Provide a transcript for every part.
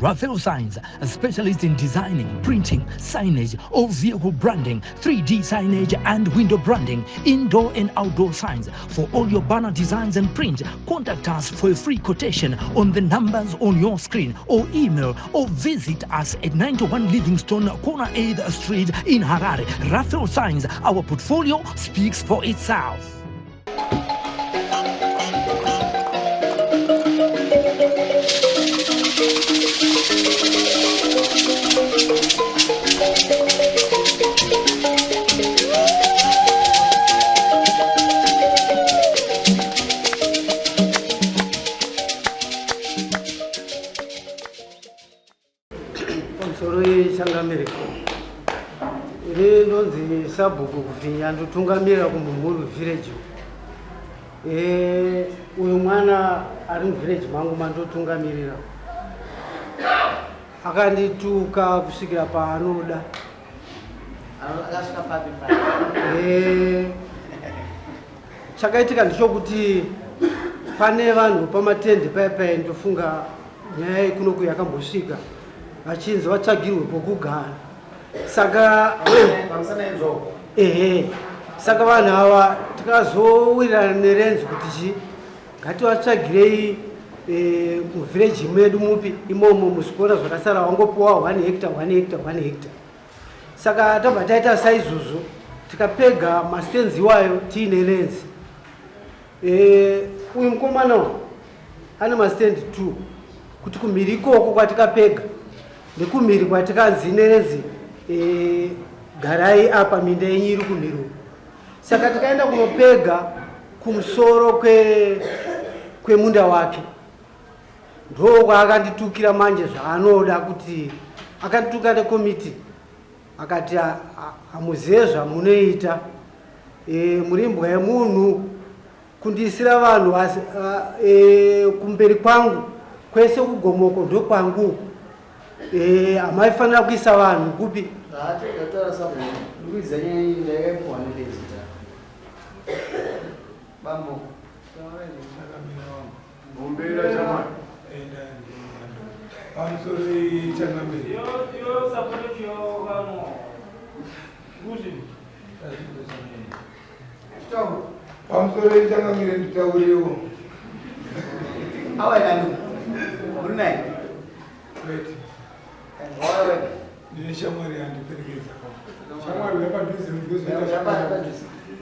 Raphael Signs, a specialist in designing, printing, signage, or vehicle branding, 3D signage and window branding, indoor and outdoor signs. For all your banner designs and print, contact us for a free quotation on the numbers on your screen, or email or visit us at 91 Livingstone, Corner 8th Street in Harare. Raphael Signs, our portfolio speaks for itself. Sabuku kufinya ndotungamira kumumuru village. Uyu mwana ari village mangu mandotungamirira. Akandituka kusvikira paanoda. Akasvika papi chakaitika ndichokuti pane vanhu pamatende paya ndofunga nyaya ikunoku yakambosvika vachinzi vatsvagirwe pokugara. Saka saka vanhu ava tikazowirirana nerenzi kuti ngativatsvagirei muvhireji medu mupi imomo muzvikora zvakasara wangopiwa 1 hectare 1 hectare 1 hectare. Saka tabva taita saizvozvo tikapega mastenzi iwayo tiine renzi. Uyu mukomana ane mastendi 2 kuti kumhiri ikoko kwatikapega nekumhiri kwatikanzi nerenzi garai apa minda yenyu iri kumhiri. Saka tikaenda kunopega kumusoro kwemunda wake ndo kwaakanditukira manje zvaanoda kuti akanditukira nekomiti akati hamuzive zvamunoita, muri imbwa yemunhu kundiisira vanhu kumberi kwangu kwese kugomoko ndo kwangu. Hamaifanira kuisa vanhu kupi?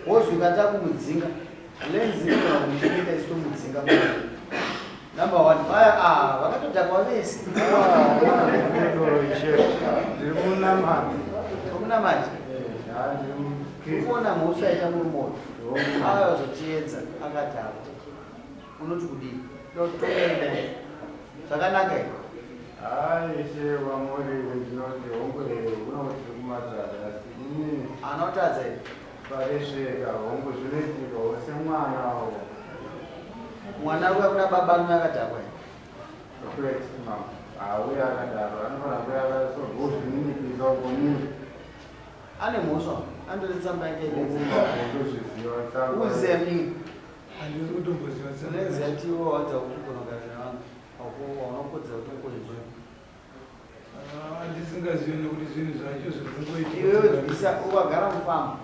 wozvikata kumudzinga lenzinga kumuchengeta isito mudzinga number 1 vaya vakatodhakwa vese omunamati kuona mhosva aita murumoto avazochiedza akadhakwa unoti kudii toenda zvakanaka iko anotadza mwana uya kuna baba nume akadhakwa ane mhosva andoretsamba uzemniuneziatiwo wadza kukugona kugara nevanhu waunokodza kuti ukozvezvo ndisingazivi nekuti zvinhu zvacho zvirikuitika ukagara mufambo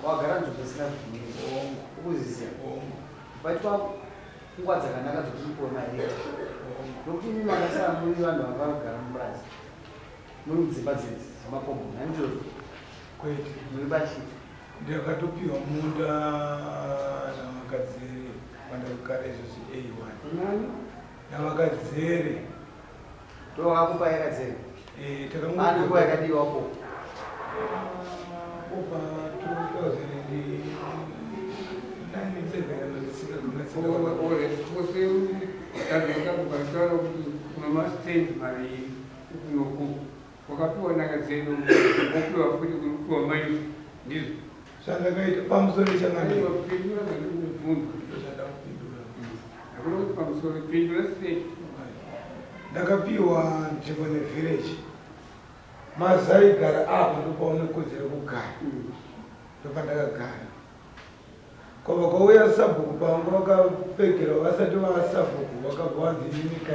wagara nzvimbo isina zviviri ukuzisiya vaitwa pfungwa dzakanaka dzokuti kuomaia nokuti imi makasara muri vanhu vakagara mubasi muri mudzimba dzemakomboni handizvozvo kwete muri bashiri ndakatopiwa munda navakadzere vandakugara izvozvi A1 navakadzere ndovakakupa yakadzere anikuwa yakadiwapo opa 2007 kuna mastendi mari kunoku wakapiwa nakadzere okupiwa futi kupiwa mai ndizvo zvandakaita pamusoro changandiwa kupindura zvanikuvhunza akuna kuti pamusoro pindura state ndakapiwa nzvimbo nevillage mazaigara apa ndopaone kodzero kugara ndopandakagara kwava kwauya sabhuku pangu vakapegera vasati vasabhuku vakabva vanzi nyika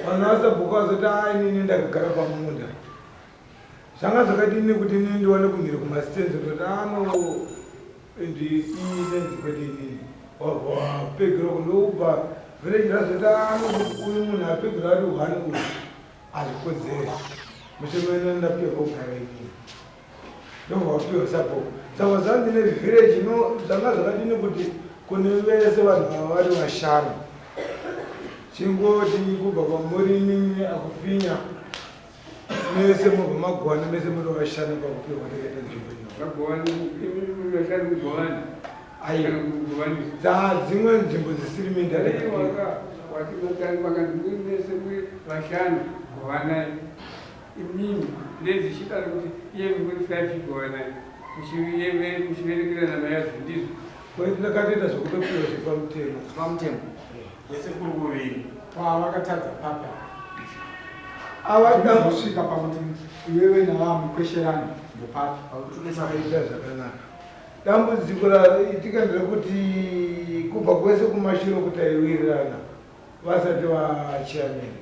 vanhu vasabhuka vazoti inini ndakagara pamunda zvanga zvakadini kuti inini ndiwane kumhiri kumasitenzi kuti inenzi kwete inini wapegera kundoubva village razoti uyu munhu apegera ari uhani uyu hazvikodzeri mushemene ndapiwa kugara inini ndobva wapiwa sabhuku saka zvanzi nevillage zvanga zvakadini kuti kune vese vanhu ava vari vashanu chingoti kubva pamurini akupinya mese mubva magwani mese muri vashanu pakupiwa ndeketa nzvimbo dzimwe nzvimbo dzisiri vashanu govanai imini ndezichitara kuti iye muri 5 govanai muchiverekerana mayazvo ndizvo ndakatoita zvokutopiwa pamutemo yese kuri kuviri vakatadza papa avasvika pakuti iwewe navamukwesherani ndopapa ita zvakanaka dambudziko raitika nderekuti kubva kwese kumashure kuti aiwirirana vasati vachiamini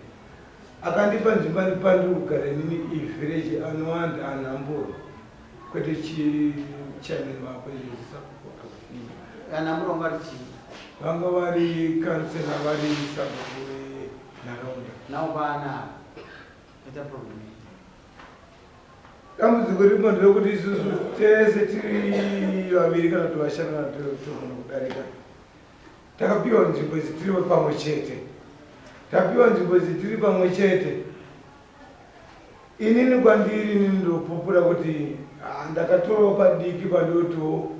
akandipa nzvimbo andipandiri kugara inini ivillage anowanda anhamburo kwete chiamini anhamburo ungari chii vanga vari kansela vari sabhuku renharaunda nawo pana ita problem dambudziko riripo nderekuti isusu tese tiri vaviri kana kuti vashanu kana togona kudarika takapiwa nzvimbo idzi tiri pamwe chete tapiwa nzvimbo idzi tiri pamwe chete inini kwandiri inini ndopupura kuti ndakatorawo padiki padoto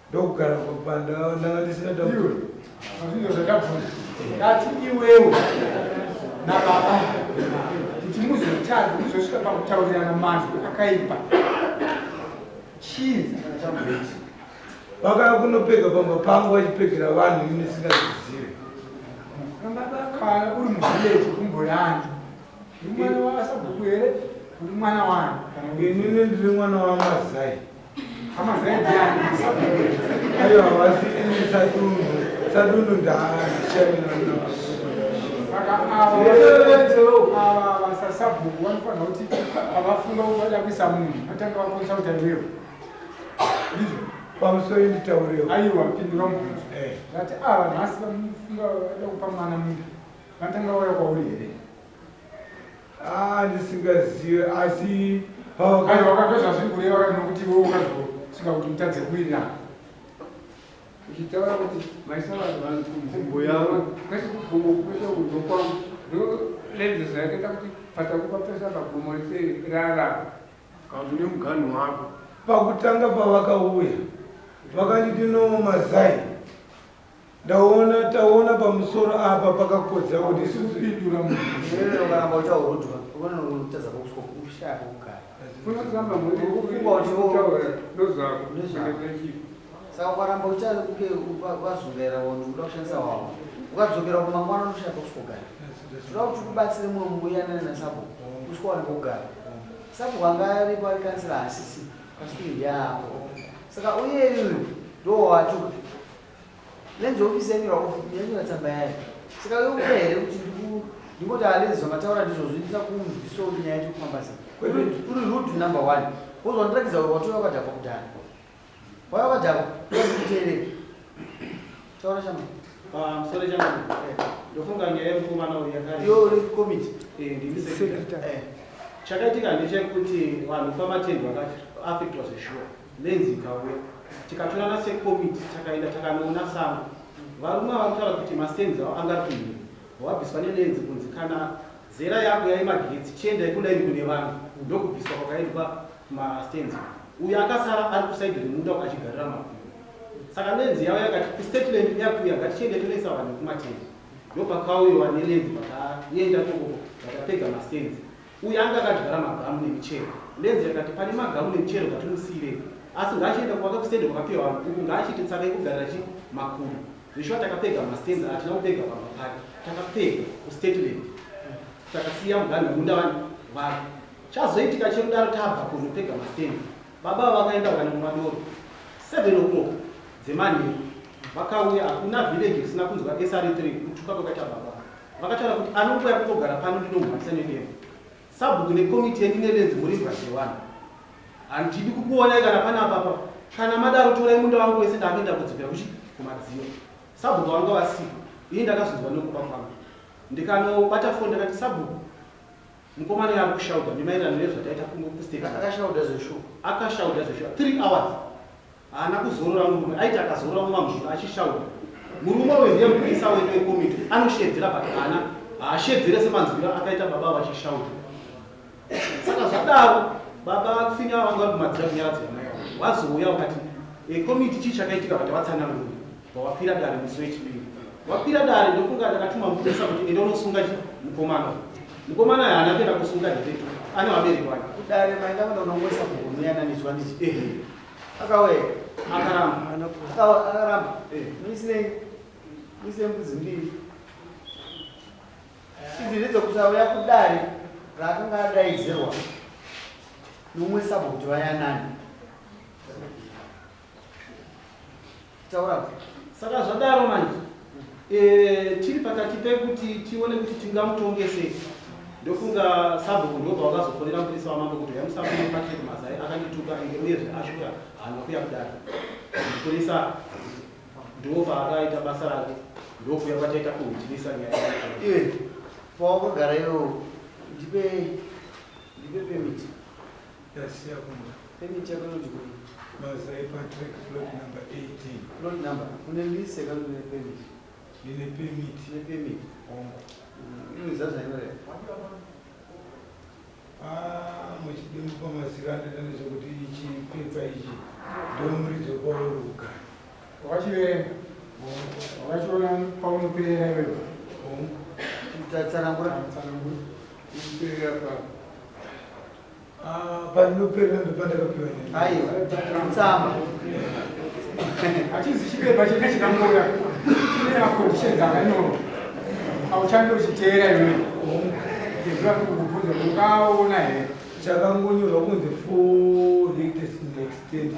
ndokugara kupanda ndanga ndisina zvino zvakabvunza ngati iwewo nababa kuti muzotadza muzosvika pakutaurirana mazwi akaipa chizi vakaya kunopega pamba pangu vachipegera vanhu ini singazizive kana uri muvillage kumboyanju uri mwana wasabhuku here uri mwana wani inini ndiri mwana wamazai amazai ndiani aiwa vasini sadundu ndashamina saka ava vasasabhuku vanofanira kuti avafunga vada kuisa munhu vatanga vakonsulta iwewo izvo pamusoro nditaurewo aiwa pindura mubvunzo vati ava nhasi vamufunga vada kupa mwana munhu vatanga vauya kwauri here ndisingazive asi vakatozva zviri kureva nokuti iwewo ukazosvika kuti mutadze kuwirirana uchitaura kuti maisava vanhu kumvumbo yavo kwese kubvumbo kwese kudzokwamo ndo lenzi zvakaita kuti patakupa pesa pagomo rara kana une muganhu wako pakutanga pavakauya vakanditi nomazai taona pamusoro apa pakakodza kuti susupindura ukaramba uchaurudwa unotaza kushaya kugara unokuramba ndozvako saka ukaramba wazungera vanhu uda kushandisa wavo ukadzokera kumangwana unoshaya kugara uda kuti kubatsire mumwe muyanane nasabhuku kusvika wane kugara sabhuku anga aripo ari kansila asisi pasipindi yako saka uyeyu ndo watuka lenzi ofisi yanira tsamba yayo saka yokuda here kuti ndingoti alenzi vamataura ndizvozvo ndisa kunzwiso nyaya yechikufambasa uri root number 1 uzondirakidza kuti watoya wakadhakwa kudhara waya wakadhakwa kuteereka taura chama pamusoro changu ndofunga nyaya yemukomana uyu yakari iyo uri komiti ndini secretary chakaitika ndechekuti vanhu pamatendi vakaafectwa zveshuwa lenzi ikauya tikatorana sekomiti takaenda takanoona sango varume vakutaura kuti mastenzi avo anga ari kumhiri wabviswa nelenzi kunzi kana zera yako yaimagetsi chiendai kudaini kune vanhu ndokubviswa kwakaitwa mastenzi uyu akasara ari kusaidhi remunda achigarira makuyu saka lenzi yavo yakati kustateland yakuya ngatichiende tonoisa vanhu kumatendi ndopakauyiwa nelenzi vakaenda tokoko vakapega mastenzi uyu anga akadyara magamu nemichero lenzi yakati pane magamu nemichero ngatimusiyirei asi ngaachienda kwaka kustendi kwakapiwa vanhu uku ngaachiti tsaka yekugarira chi makuru zvishwa takapega mastenzi hatina kupega pamapaki takapega kustateland takasiya mugani munda vanhu chazoitika chekudaro tabva kunopega mastenzi baba vakaenda kani mumadoro 7 o'clock dzemanheru vakauya hakuna village risina kunzwa sr3 kutuka kwakaita baba vakataura kuti anongoya kutogara pano ndinomhanyisa nedemo sabhuku nekomiti yendinelezi muri brazilwana handidi kukuonai kana panapapa kana madaro torai munda wangu wese ndakuenda kudzokera kumadziyo sabhuku wanga wasiku ini ndakazonzwa nekuba kwangu ndikanobata foni ndakati sabhuku mukomana yari kushauda ndimairano nezvataita akashauda zveshuwa 3 hours haana kuzorora murume aiti akazorora mumamvura achishauda murume wendiye mupurisa wedu wekomiti anoshedzera but haashedzere semanzwira akaita baba vachishauda saka zvadaro baba kufinya vanga vari kumadzira kunyara dzemai wazouya wakati komiti chii chakaitika kuti vatsanangura wawapira dare musi wechipiri wapira dare ndofunga ndakatuma mupurisa kuti ende unosunga mukomana haana kuenda kusunga dhetetu ane vabereki vake kudare mainda kuda unongoisa kugumuyananiswa ndichi akawe akaramba muise mbudzi mbiri idzi ndedzokusauya kudare raakanga adaidzirwa nomwe sabhuku kuti vayanani taura saka zvadaro manje tiri pakati pekuti tione kuti tingamutongese ndofunga sabhuku ndobva wakazofonera mupurisa wamambo kuti yamusafune patrick mazai akandituka uyezve ashuka hana kuya kudare mupurisa ndobva akaita basa rake ndokuya kwataita kuhutirisa nyaya iwe pawakagara iyo ndipe pemiti pemiti yakanoti kuti Mazai Patrick plot number 18. plot number une lise kanone pemiti Ine permit. Inozazvainore muchidemu pamaziranda ndezvekuti ichi pepa ichi ndomuridzo kwaoruka wachiverenga wakachiona paunoperera iwewe tatsanangura pandinoperera ndopandakapiwa aiwa tsamba hachizi chipepa chine chikamboya chine maconditions akanyorwa auchando uchiteera iwewe ndezvira kukubvunza ungaona here chakangonyorwa kunzi for latest extent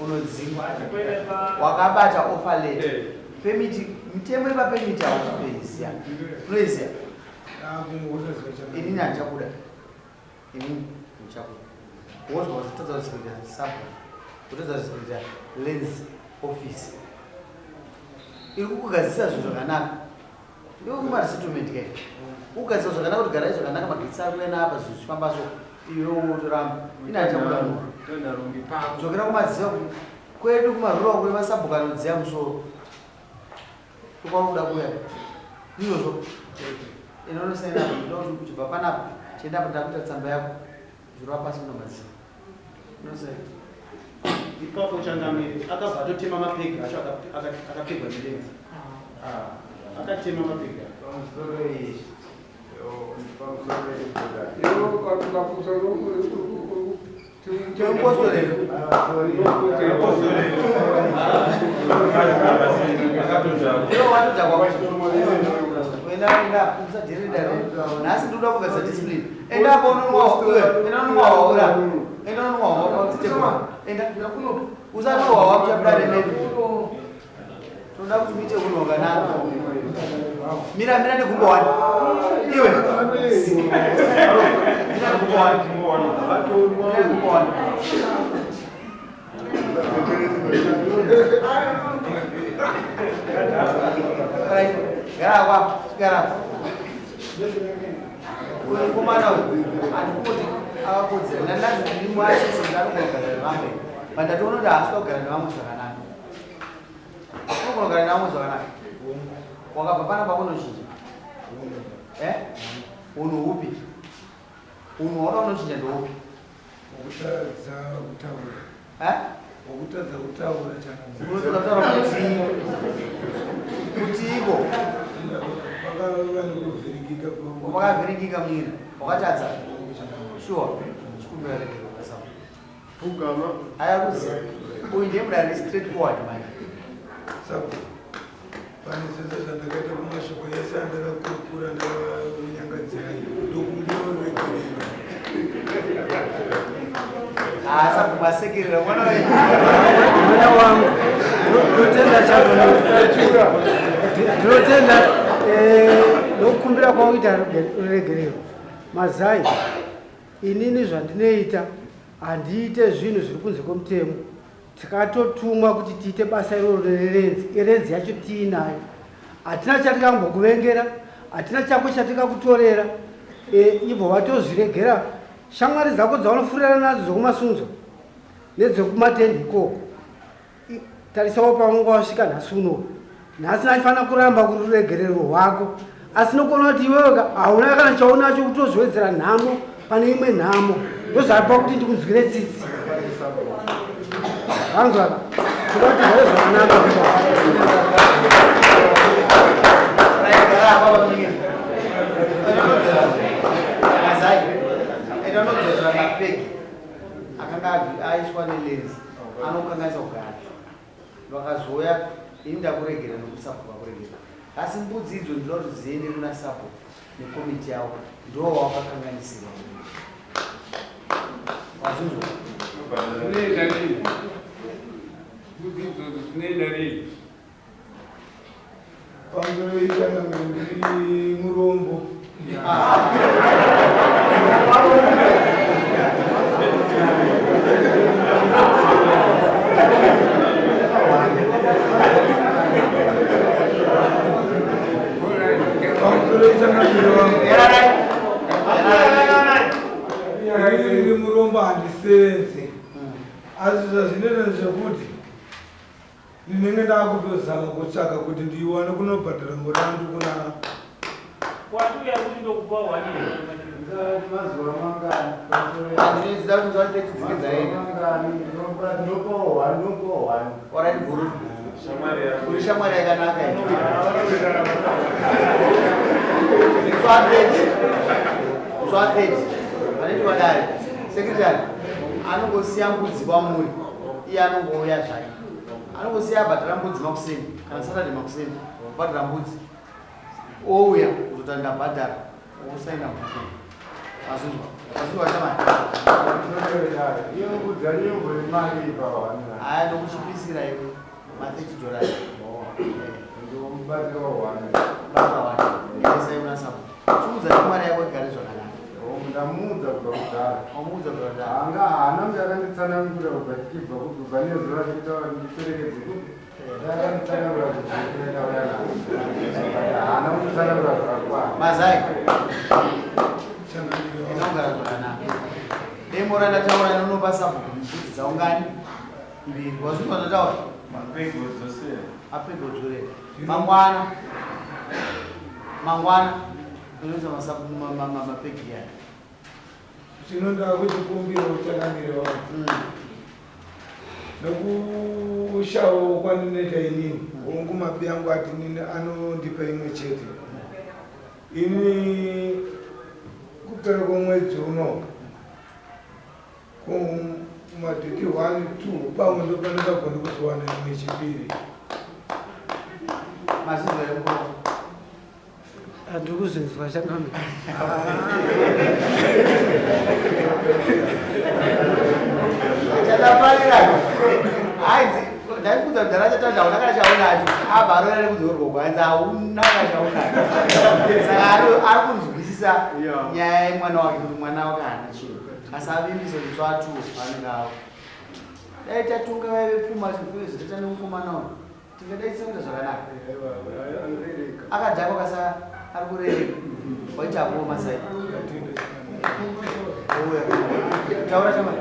unodzima wakabata offer letter pemiti mitemo yepapemiti haukupeizia unoiziya inini handichakuda inini ndichakuda wozwa wazotadza kuziita saba wotadza kuziita lens office iri kukugadzisa zvinhu zvakanaka iwe kumaresettlement kai kugadzisa zvakanaka kuti garai zvakanaka magetsi ari kuena apa zvinhu zvichifamba so iwe wotoramba ini handichakuda munhu dzokera kumadziva kwedu kumarura kune masabhuku anodziya musoro tukwakuda kuya izvozvo inonosaina ndoti kuchibva panapa chienda ndakuita tsamba yako zviro pasi kunomadziva inosaina ipapo changamiri akabva atotema mapega acho akapegwa nedenzi akatema mapega nhasi ndoda kugadzisa discipline endapo unonwawaura usanorwawa kuchabudare medu toda kuti muite unhu hwakanaka mira nekumbowana iwe mira nekumbowana garagwa garagwa unokumana handikuti akakodzera nandazi ndimwasisindakugara nevamwe pandatoona kuti haasi kugara nevamwe zvakanaka unogara nevamwe zvakanaka wakabva panapa kunochinja unhu upi unhu hwauda unochinja ndoupi wokutadza kutaura wokutadza kutaura unotoda kutaura kuti iko pakavanokuviringika wakavhiringika mwiri wakatadza sure chikumbira Fugama. ayakuziva uyu ndiye mudare straight forward manje zvifananidzo zvandakaita kumashoko ese andakakurukura ndakakunyangadzira ndokumbiorwegerera asakumasekerera mwana wangu ndinotenda ndinotenda nokukumbira kwauita ruregerero mazai inini zvandinoita handiite zvinhu zviri kunze kwemutemo tikatotumwa kuti tiite basa iroro erenzi yacho tiinayo hatina chatikambokuvengera hatina chako chatikakutorera ibvo watozviregera shamwari dzako dzaunofurira nadzo dzokumasunzo nedzekumatendi ikoko tarisawo paunga wasvika nhasi uno nhasi nachifanira kuramba kuri ruregerero rwako asi nokuona kuti iwewe hauna kana chaunacho kutozowedzera nhamo pane imwe nhamo ndozvapa kuti ndikunzwire tsitsi vanzwaka todati zvare zvakanaka anodzera mapegi akanga aiswa nelenzi anokanganisa kugara vakazoya ini ndakuregera nokusapo kwakuregera asi mbudzi idzo ndinoti dziende kuna sapo nekomiti yavo ndo wakakanganisira wazvinzwa pangoita ndiri murombo iri murombo handisenzi asi zvazvinoita zvekuti ndinenge ndakutozama kutsvaka kuti ndiwane kunobhadhara murandu kuna watuya kuti ndokupa wani mazuva mangani andinoziva kuti zvatechidzikidza oraiti guru uri shamwari yakanaka swateti vaneti vadari sekretari anongosiya mbudzi kwamuri iye anongouya zvake anongosiya abhadhara mbudzi makuseni kana satade makuseni kubhadhara mbudzi ouya kuzoti ndabhadhara osaina mbuku azvinzwa azvinzwa chamani aya ndokuchipisira iwe $30 ndosaiunasapo chiudza nemwari yako igare zvakanaka ndamuudza kubva kudhara wamuudza kubva kudhara anga haana kuti akanditsanangura kubva tichibva kubva nezuva rachitaura ndiperekedze akanditsanangura kuti haana kunditsanangura zvakakwana mazai inogara zvakanaka demo randataura nonopa sabhuku mbudzi dzaungani mbiri wazvinwa ndataura apego dzorera mangwana unoita mapegi yayo chinoda kuchikumbira uchakamiriwa nokushawo kwandinoita inini ongu mabi angu ati nini anondipa imwe chete ini kupera kwemwedzi uno kumadhiti 1 2 pamwe ndopanakagona kuzowana imwe chipiri mazizwa handiri kuzinzwa chakamira chatafarira aizi ndaikudza kuti ndarachatandawo ndakachaonacho abharorere kudzorwa kwanza hauna kachaonacho saka ari kunzwisisa nyaya yemwana wake kuti mwana wake haana chinhu asavimbiso zvitsvatu vanenge avo dai tatunga vaive pfuma zvikuizvo tatane mukomana uno tingadaiseita zvakanaka akadhakwa kasa ari kurereka waitakuwo masai taura chama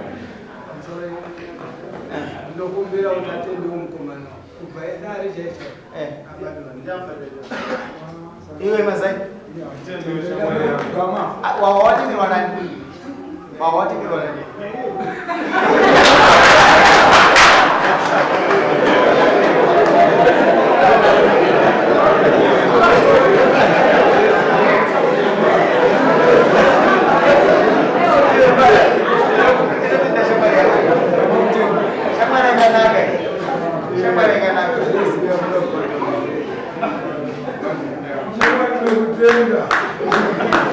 ndokumbira kuti atende umukomana kubva edare chaita iwe masai wawatengerwa nani wawatengerwa nani Tenda.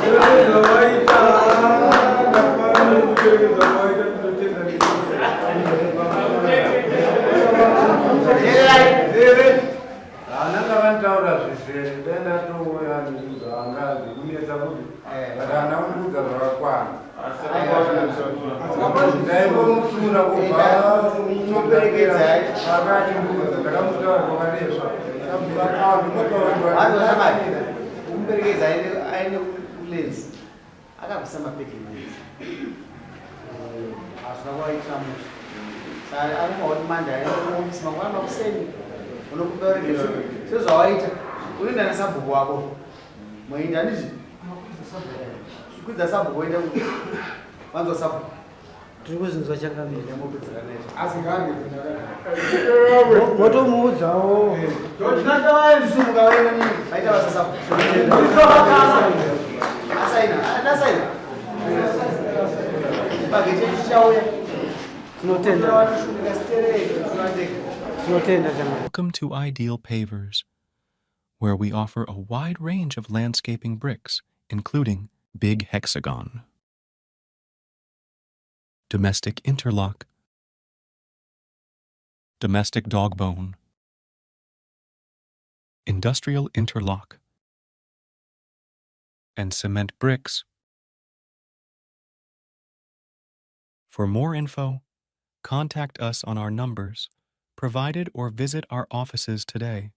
Tenda waita. Ndapara nekuterekeza waita tinotenda ananga vantaura zvezere denda touyanza angazi kunetsa kuti vatana unokudza zvakakwana ndaimbomutuna kubva akachimbuza ndakamutaura kwakarezva umuperekedza aine kulenzi akabvisa mapeki lenzi hazvina kuvaitira muti anomaoni manda ainoomisi mangwana makuseni unokuberekeza sezvawaita unoenda nesabhuku wako mwainda ndizvi kwidza sabhuku oenda kuti wanzwa sabhuku tiri kuzinzwa chakamira motomuudzawo sumuka waina nini vaita basa sabhuku asaina chibage chechi chauya tinotenda Welcome to Ideal Pavers, where we offer a wide range of landscaping bricks, including Big Hexagon, Domestic Interlock, Domestic Dogbone, Industrial Interlock, and Cement Bricks. For more info, contact us on our numbers provided or visit our offices today.